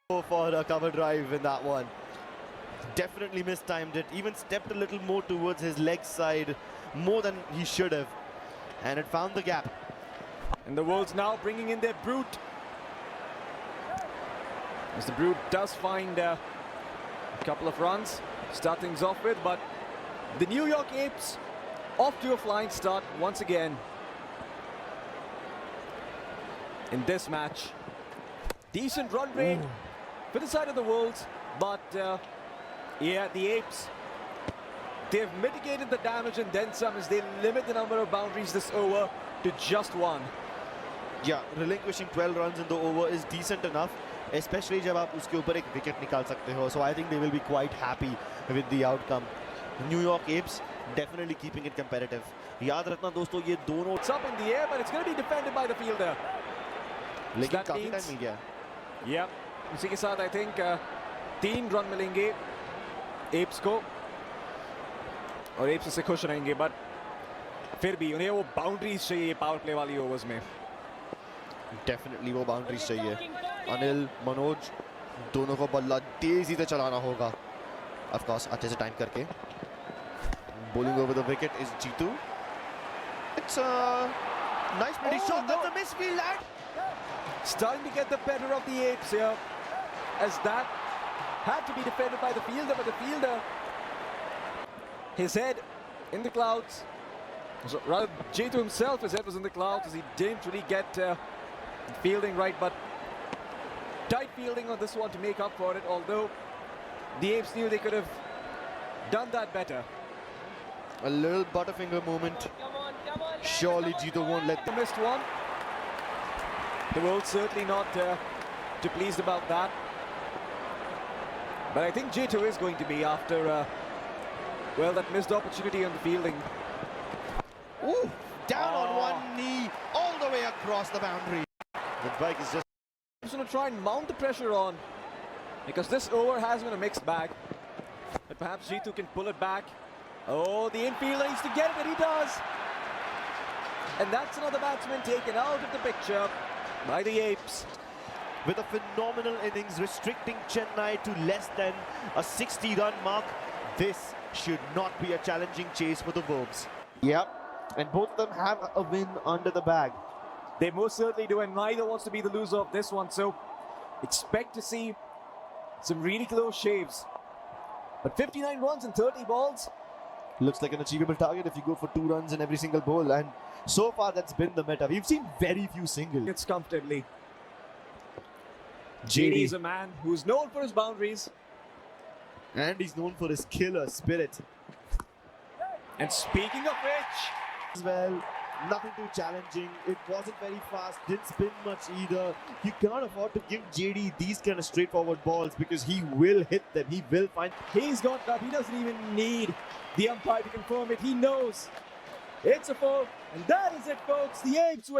Go for a cover drive in that one. Definitely mistimed it. Even stepped a little more towards his leg side, more than he should have. And it found the gap. And the Wolves now bringing in their brute. As the brute does find a couple of runs, start things off with, but the New York Apes off to a flying start once again in this match. Decent run rate for the side of the Wolves, but yeah, the Apes, they've mitigated the damage and then some as they limit the number of boundaries this over to just one. Yeah, relinquishing 12 runs in the over is decent enough, especially जब आप उसके ऊपर एक wicket निकाल सकते हो. So I think they will be quite happy with the outcome. New York Apes definitely keeping it competitive. याद रखना दोस्तों, ये दोनों It's up in the air, but it's going to be defended by the fielder. लेकिन काफी time मिल गया. Yeah, उसी के साथ I think 3 रन मिलेंगे एप्स को और एप्स इससे खुश रहेंगे, बट फिर भी उन्हें वो बाउंड्रीज चाहिए पावर प्ले वाली ओवर्स में. डेफिनेटली वो बाउंड्रीज चाहिए. अनिल, मनोज दोनों को बल्ला तेजी से चलाना होगा. ऑफ कोर्स अच्छे से टाइम करके. Bowling over the wicket is Jeetu. It's a nice pretty shot. That's a misfield and Starting to get the better of the Apes here, as that had to be defended by the fielder, but the fielder, his head in the clouds. So rather, Jeetu himself, his head was in the clouds as he didn't really get fielding right, but tight fielding on this one to make up for it, although the Apes knew they could have done that better. a little butterfinger moment. Surely Jeetu won't let The missed one. The Wolves certainly not too pleased about that. But I think Jeetu is going to be after, well, that missed opportunity on the fielding. Ooh, down on one knee, all the way across the boundary. The bike is just... He's going to try and mount the pressure on, because this over has been a mixed bag. But perhaps Jeetu can pull it back. Oh, the infielder needs to get it, and he does. And that's another batsman taken out of the picture by the Apes. With a phenomenal innings, restricting Chennai to less than a 60-run mark, this should not be a challenging chase for the Wolves. Yep, and both of them have a win under the bag. They most certainly do, and neither wants to be the loser of this one. So expect to see some really close shaves. But 59 runs in 30 balls. Looks like an achievable target if you go for 2 runs in every single bowl, and so far that's been the meta. We've seen very few singles. It's comfortably. JD is a man who's known for his boundaries. And he's known for his killer spirit. And speaking of which, As well, nothing too challenging. It wasn't very fast, didn't spin much either. You cannot afford to give JD these kind of straightforward balls because he will hit them. He will find... he's got that. He doesn't even need the umpire to confirm it. He knows it's a 4. And that is it, folks. The Apes win.